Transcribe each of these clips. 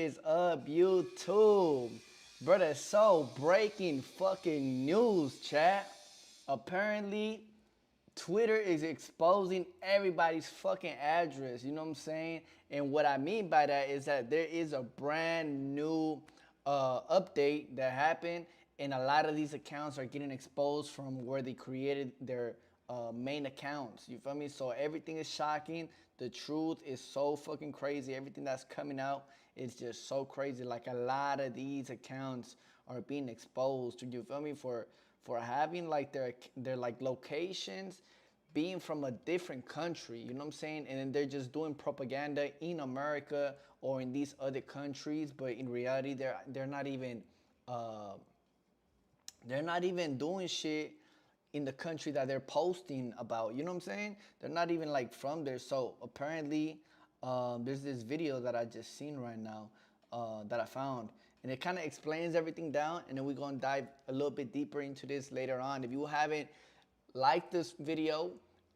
is up, YouTube? Brother, so breaking fucking news, chat. Apparently, Twitter is exposing everybody's fucking address. You know what I'm saying? And what I mean by that is that there is a brand new update that happened, and a lot of these accounts are getting exposed from where they created their main accounts. You feel me? So everything is shocking. The truth is so fucking crazy. Everything that's coming out is just so crazy. Like a lot of these accounts are being exposed. You feel me? For having like their like locations being from a different country, you know what I'm saying? And then they're just doing propaganda in America or in these other countries, but in reality uh, they're not even doing shit in the country that they're posting about. You know what I'm saying? They're not even like from there. So apparently, there's this video that I just seen right now that I found, and it kind of explains everything down. And then we're gonna dive a little bit deeper into this later on. If you haven't liked this video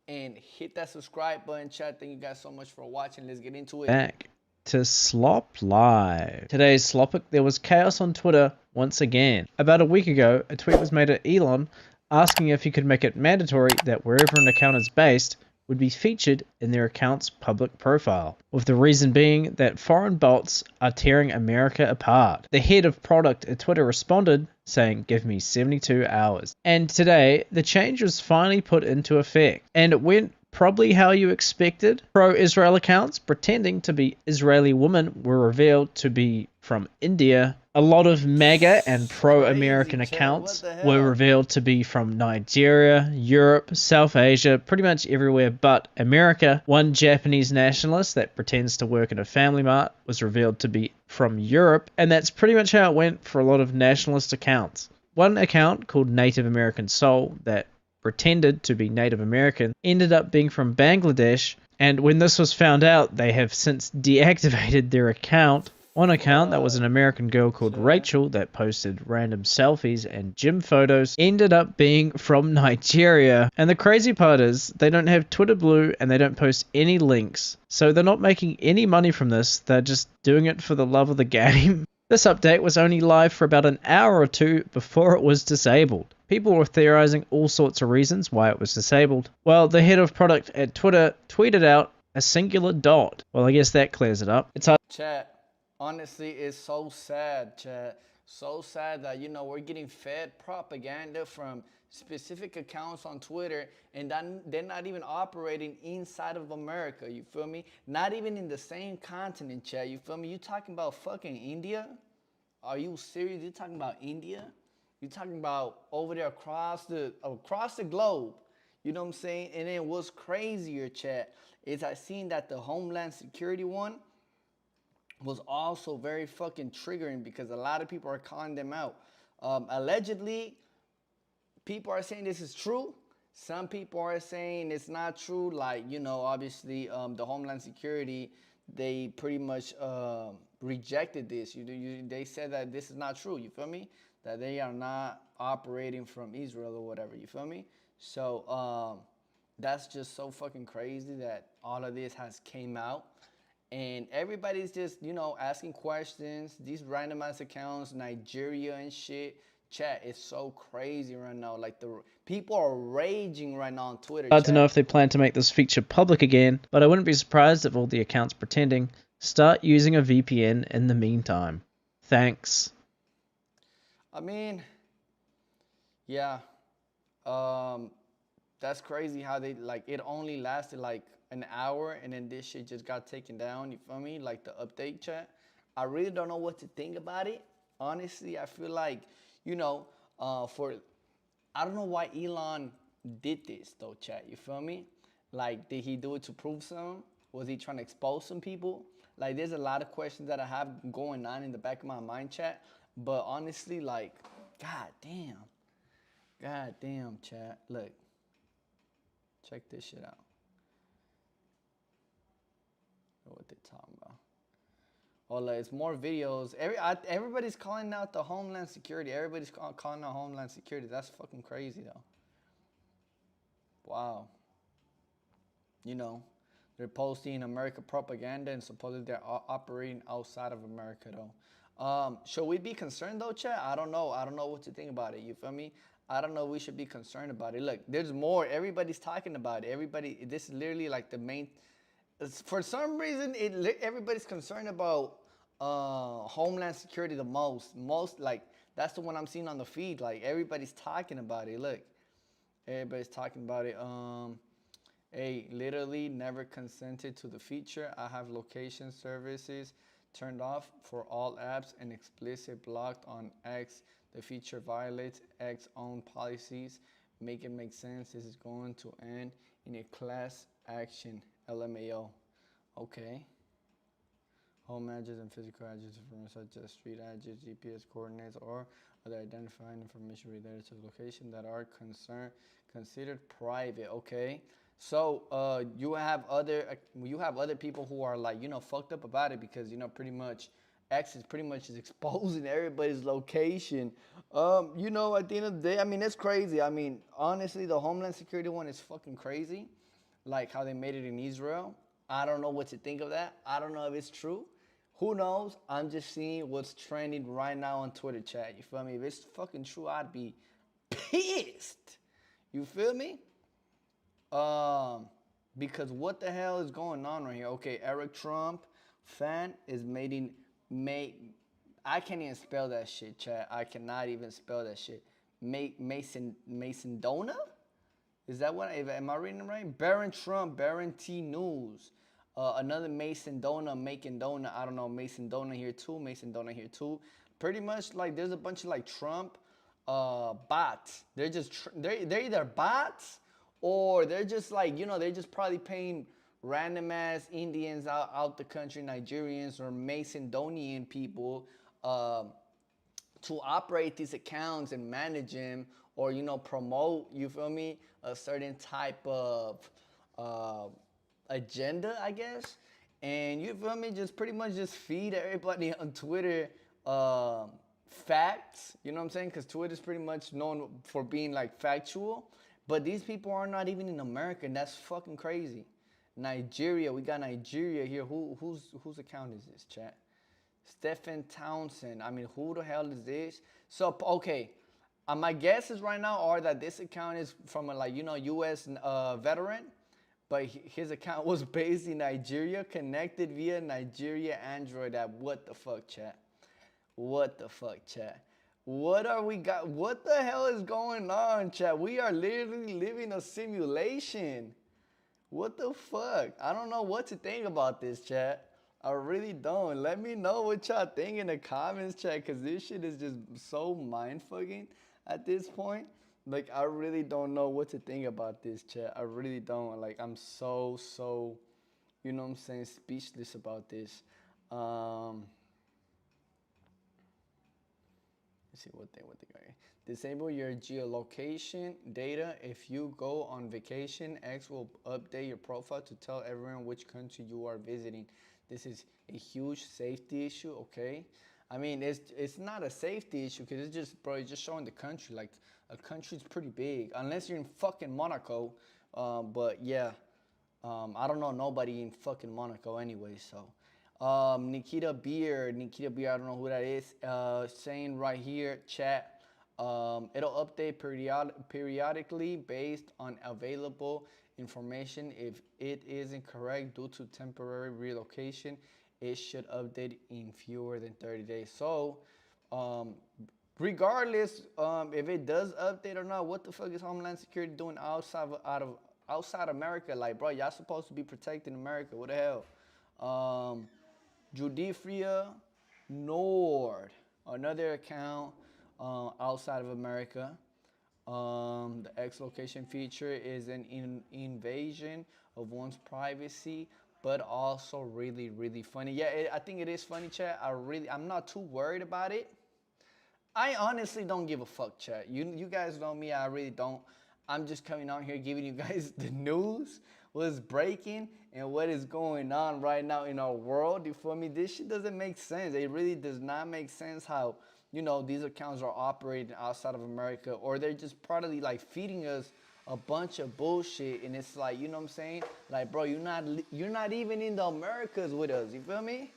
and hit that subscribe button, chat. Thank you guys so much for watching. Let's get into it. Back to Slop Live. Today's Slopic, there was chaos on Twitter once again. About a week ago, a tweet was made at Elon asking if he could make it mandatory that wherever an account is based would be featured in their account's public profile, with the reason being that foreign bots are tearing America apart. The head of product at Twitter responded saying, "Give me 72 hours." And today, the change was finally put into effect, and it went probably how you expected. Pro-Israel accounts pretending to be Israeli women were revealed to be from India. A lot of MAGA and pro-American accounts were revealed to be from Nigeria, Europe, South Asia, pretty much everywhere but America. One Japanese nationalist that pretends to work in a family mart was revealed to be from Europe, and that's pretty much how it went for a lot of nationalist accounts. One account called Native American Soul that pretended to be Native American ended up being from Bangladesh, and when this was found out, they have since deactivated their account. One account that was an American girl called Rachel that posted random selfies and gym photos ended up being from Nigeria. And the crazy part is they don't have Twitter Blue and they don't post any links, so they're not making any money from this. They're just doing it for the love of the game. This update was only live for about an hour or two before it was disabled. People were theorizing all sorts of reasons why it was disabled. Well, the head of product at Twitter tweeted out a singular dot. Well, I guess that clears it up. It's hard. Chat, honestly, it's so sad, chat. So sad that, we're getting fed propaganda from specific accounts on Twitter, and then they're not even operating inside of America, you feel me? Not even in the same continent, chat, you feel me? You talking about fucking India? Are you serious? You talking about India? You talking about over there across the globe? You know what I'm saying? And then what's crazier, chat, is I seen that the Homeland Security one was also very fucking triggering because a lot of people are calling them out. Allegedly, people are saying this is true. Some people are saying it's not true. Like, obviously, the Homeland Security, they pretty much rejected this. They said that this is not true. You feel me? That they are not operating from Israel or whatever. You feel me? So that's just so fucking crazy that all of this has came out. And everybody's just, asking questions. These random ass accounts, Nigeria and shit. Chat, it's so crazy right now. Like, the people are raging right now on Twitter. Hard to know if they plan to make this feature public again, but I wouldn't be surprised if all the accounts pretending start using a VPN in the meantime. Thanks. I mean, yeah. That's crazy how they, like, it only lasted like an hour and then this shit just got taken down. You feel me? Like the update, chat. I really don't know what to think about it. Honestly, I feel like, I don't know why Elon did this though, chat. You feel me? Like, did he do it to prove something? Was he trying to expose some people? Like, there's a lot of questions that I have going on in the back of my mind, chat. But honestly, like, god damn. God damn, chat. Look. Check this shit out. What they talking about? Oh, like, it's more videos. Everybody's calling out the Homeland Security. Everybody's calling out Homeland Security. That's fucking crazy, though. Wow. They're posting America propaganda and supposedly they're operating outside of America though. Should we be concerned though, chat? I don't know. I don't know what to think about it. You feel me? I don't know. We should be concerned about it. Look, there's more. Everybody's talking about it. Everybody. This is literally like the main. For some reason, everybody's concerned about Homeland Security the most. Most like that's the one I'm seeing on the feed. Like everybody's talking about it. Look, everybody's talking about it. Hey, literally never consented to the feature. I have location services turned off for all apps and explicit blocked on X. The feature violates X own policies. Make it make sense. This is going to end in a class action. LMAO. Okay. Home address and physical address information such as street address, GPS coordinates, or other identifying information related to the location that are considered private. Okay. So you have other people who are like fucked up about it because pretty much X is pretty much exposing everybody's location. At the end of the day, I mean it's crazy. I mean honestly, the Homeland Security one is fucking crazy. Like how they made it in Israel. I don't know what to think of that. I don't know if it's true. Who knows? I'm just seeing what's trending right now on Twitter chat. You feel me? If it's fucking true, I'd be pissed. You feel me? Because what the hell is going on right here? Okay, Eric Trump fan is I can't even spell that shit, chat. I cannot even spell that shit. Mason Dona? Is that what? Am I reading it right? Baron Trump, Baron T News. Another Mason Dona, making Dona. I don't know. Mason Dona here too. Mason Dona here too. Pretty much like there's a bunch of like Trump bots. They're either bots or they're just like they're just probably paying random ass Indians out the country, Nigerians or Macedonian people. To operate these accounts and manage them or promote, you feel me, a certain type of agenda, I guess. And you feel me, just pretty much just feed everybody on Twitter facts, you know what I'm saying? Because Twitter is pretty much known for being like factual, but these people are not even in America, and that's fucking crazy. Nigeria, we got Nigeria here. Whose account is this, chat? Stephen Townsend. I mean, who the hell is this? So, okay, my guesses right now are that this account is from a U.S. Veteran, but his account was based in Nigeria, connected via Nigeria Android app. What the fuck, chat? What the fuck, chat? What the hell is going on, chat? We are literally living a simulation. What the fuck? I don't know what to think about this, chat. I really don't. Let me know what y'all think in the comments, chat, because this shit is just so mind-fucking at this point. Like, I really don't know what to think about this, chat. I really don't. Like, I'm so, you know what I'm saying, speechless about this. Let's see what they got here. Disable your geolocation data. If you go on vacation, X will update your profile to tell everyone which country you are visiting. This is a huge safety issue, okay? I mean, it's not a safety issue because it's just, bro, it's just showing the country. Like, a country's pretty big, unless you're in fucking Monaco. But yeah, I don't know nobody in fucking Monaco anyway, so. Nikita Beer, I don't know who that is, saying right here, chat, it'll update periodically based on available information. If it is incorrect due to temporary relocation, it should update in fewer than 30 days. So, regardless if it does update or not, what the fuck is Homeland Security doing outside America? Like, bro, y'all supposed to be protecting America. What the hell? Judifria Nord, another account outside of America. The X location feature is an invasion of one's privacy, but also really, really funny. Yeah, I think it is funny, chat. I'm not too worried about it. I honestly don't give a fuck, chat. You guys know me. I really don't. I'm just coming out here giving you guys the news, what's breaking, and what is going on right now in our world. You feel me? This shit doesn't make sense. It really does not make sense how, these accounts are operating outside of America, or they're just probably like feeding us a bunch of bullshit, and it's like, you know what I'm saying? Like, bro, you're not even in the Americas with us. You feel me?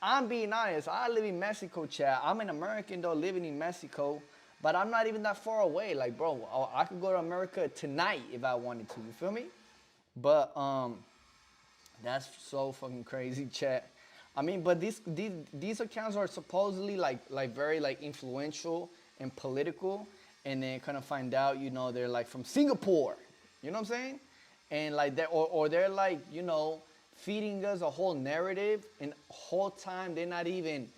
I'm being honest. I live in Mexico, chat. I'm an American though, living in Mexico, but I'm not even that far away. Like, bro, I could go to America tonight if I wanted to. You feel me? But that's so fucking crazy, chat. I mean, but these accounts are supposedly like very like influential and political, and then kind of find out, you know, they're like from Singapore. You know what I'm saying? And like they or they're like, you know, feeding us a whole narrative, and whole time they're not even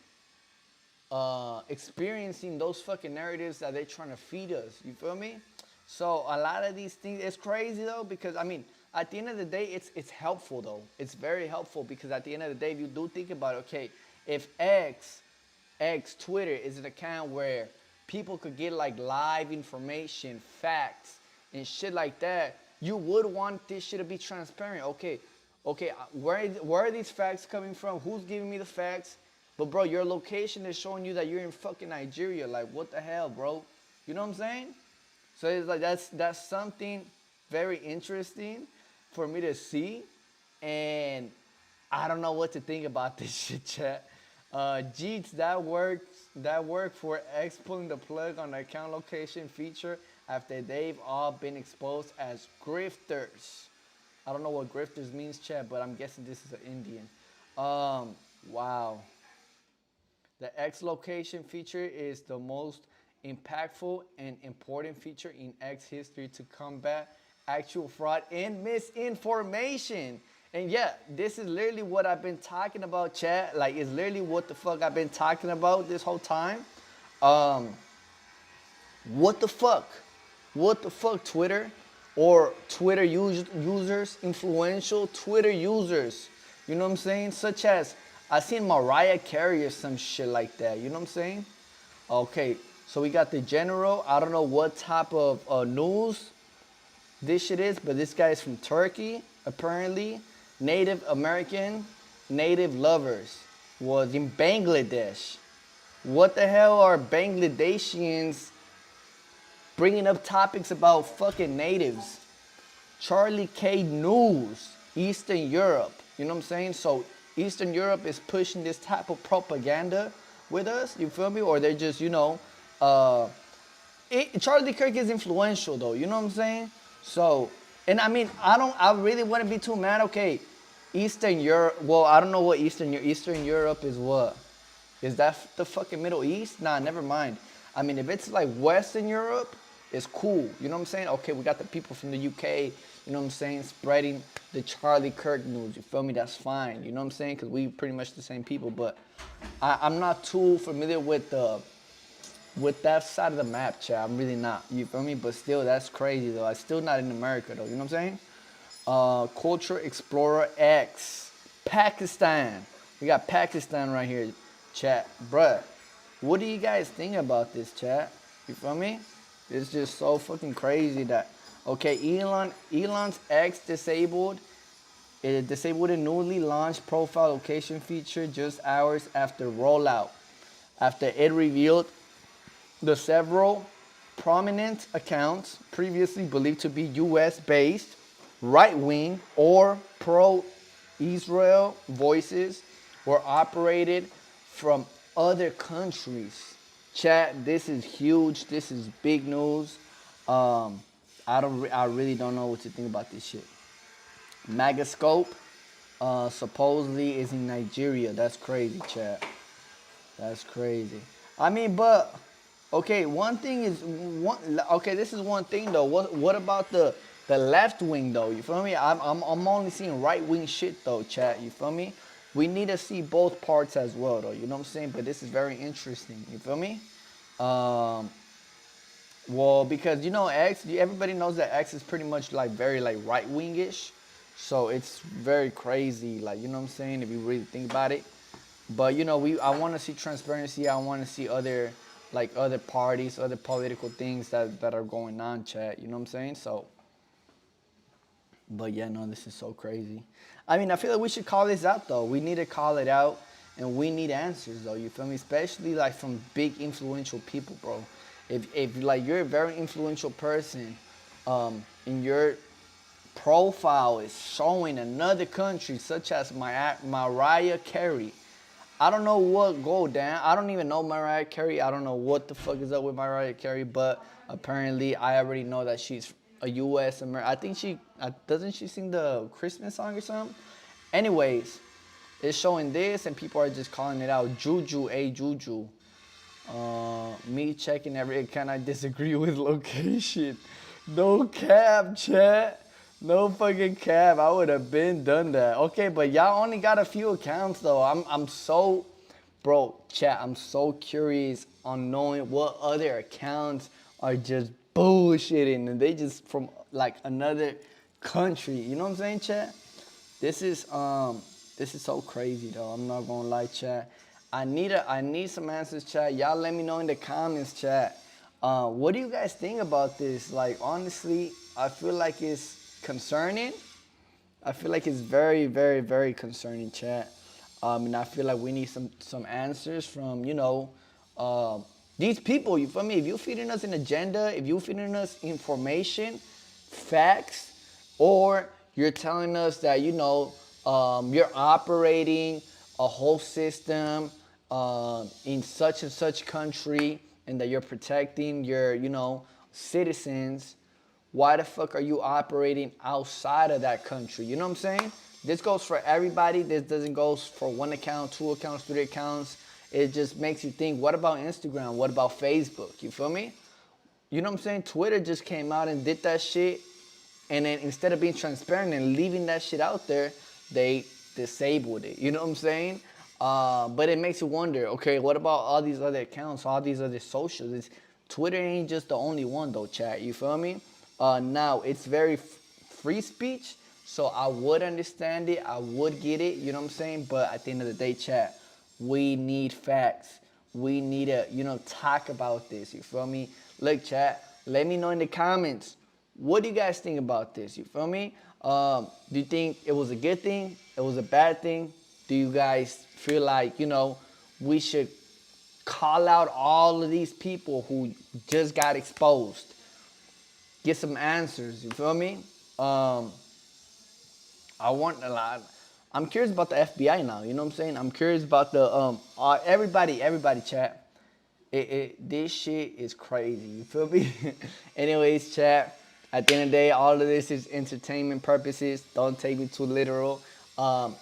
experiencing those fucking narratives that they're trying to feed us. You feel me? So a lot of these things, it's crazy though, because I mean, at the end of the day, it's helpful though. It's very helpful because at the end of the day, if you do think about it, okay, if X Twitter is an account where people could get like live information, facts, and shit like that, you would want this shit to be transparent. Okay, where are these facts coming from? Who's giving me the facts? But bro, your location is showing you that you're in fucking Nigeria. Like, what the hell, bro? You know what I'm saying? So it's like that's something very interesting for me to see, and I don't know what to think about this shit, chat. Jeets, that worked for X pulling the plug on the account location feature after they've all been exposed as grifters. I don't know what grifters means, chat, but I'm guessing this is an Indian. Wow. The X location feature is the most impactful and important feature in X history to combat actual fraud and misinformation. And yeah, this is literally what I've been talking about, chat. Like, it's literally what the fuck I've been talking about this whole time. What the fuck? What the fuck, Twitter? Or Twitter users, influential Twitter users. You know what I'm saying? Such as, I seen Mariah Carey or some shit like that. You know what I'm saying? Okay, so we got the general. I don't know what type of news this shit is, but this guy is from Turkey, apparently. Native American, native lovers was in Bangladesh. What the hell are Bangladeshians bringing up topics about fucking natives? Charlie K News, Eastern Europe. You know what I'm saying? So Eastern Europe is pushing this type of propaganda with us. You feel me? Or they're just, you know, Charlie Kirk is influential though. You know what I'm saying? So, and I mean, I really wouldn't be too mad. Okay, Eastern Europe. Well, I don't know what Eastern Europe is. What is that? The fucking Middle East? Nah, never mind. I mean, if it's like Western Europe, it's cool. You know what I'm saying? Okay, we got the people from the UK. You know what I'm saying? Spreading the Charlie Kirk news. You feel me? That's fine. You know what I'm saying? Because we pretty much the same people. But I'm not too familiar with that side of the map, chat. I'm really not. You feel me? But still, that's crazy though. I'm still not in America though. You know what I'm saying? Culture Explorer X, Pakistan. We got Pakistan right here, chat. Bruh, what do you guys think about this, chat? You feel me? It's just so fucking crazy that, okay, Elon's X disabled. It disabled a newly launched profile location feature just hours after rollout, after it revealed the several prominent accounts previously believed to be US-based, right-wing, or pro-Israel voices were operated from other countries. Chat, this is huge. This is big news. I really don't know what to think about this shit. MAGA scope supposedly is in Nigeria. That's crazy, chat. That's crazy. I mean, but okay, okay, this is one thing though. What about the left wing though? You feel me? I'm only seeing right wing shit though, chat. You feel me? We need to see both parts as well though. You know what I'm saying? But this is very interesting. You feel me? Well, because you know X, everybody knows that X is pretty much like very like right wingish, so it's very crazy. Like, you know what I'm saying? If you really think about it. But you know, I want to see transparency. I want to see other parties, other political things that are going on, chat. You know what I'm saying? So, but yeah, no, this is so crazy. I mean, I feel like we should call this out though. We need to call it out, and we need answers though. You feel me? Especially like from big influential people, bro. If like you're a very influential person, in your profile is showing another country, such as Mariah Carey. I don't know what go down. I don't even know Mariah Carey. I don't know what the fuck is up with Mariah Carey, but apparently I already know that she's a U.S. American. I think she doesn't she sing the Christmas song or something. Anyways, it's showing this, and people are just calling it out. Juju, a Juju. Me checking every. Can I disagree with location? No cap, chat. No fucking cap. I would have been done that. Okay, but y'all only got a few accounts though. I'm so, bro, chat. I'm so curious on knowing what other accounts are just bullshitting and they just from like another country. You know what I'm saying, chat? This is so crazy though. I'm not gonna lie, chat. I need some answers, chat. Y'all let me know in the comments, chat. What do you guys think about this? Like honestly, I feel like it's concerning. I feel like it's very, very, very concerning, chat. And I feel like we need some answers from these people. You feel me? If you feeding us an agenda, if you feeding us information, facts, or you're telling us that you're operating a whole system in such and such country, and that you're protecting your citizens, why the fuck are you operating outside of that country? You know what I'm saying? This goes for everybody. This doesn't go for one account, two accounts, three accounts. It just makes you think, what about Instagram? What about Facebook? You feel me? You know what I'm saying? Twitter just came out and did that shit. And then instead of being transparent and leaving that shit out there, they disabled it. You know what I'm saying? But it makes you wonder, okay, what about all these other accounts, all these other socials? Twitter ain't just the only one though, chat. You feel me? Now, it's very free speech, so I would understand it. I would get it. You know what I'm saying? But at the end of the day, chat, we need facts. We need to, talk about this. You feel me? Look, chat, let me know in the comments. What do you guys think about this? You feel me? Do you think it was a good thing? It was a bad thing? Do you guys feel like, we should call out all of these people who just got exposed? Get some answers, you feel me? I want a lot. I'm curious about the FBI now, you know what I'm saying? I'm curious about the everybody chat. This shit is crazy. You feel me? Anyways, chat. At the end of the day, all of this is entertainment purposes. Don't take me too literal. Go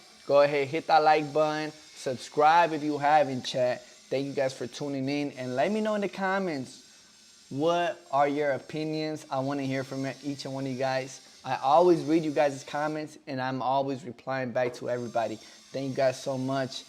ahead, hit that like button. Subscribe if you haven't, chat. Thank you guys for tuning in. And let me know in the comments, what are your opinions? I want to hear from each and one of you guys. I always read you guys' comments, and I'm always replying back to everybody. Thank you guys so much.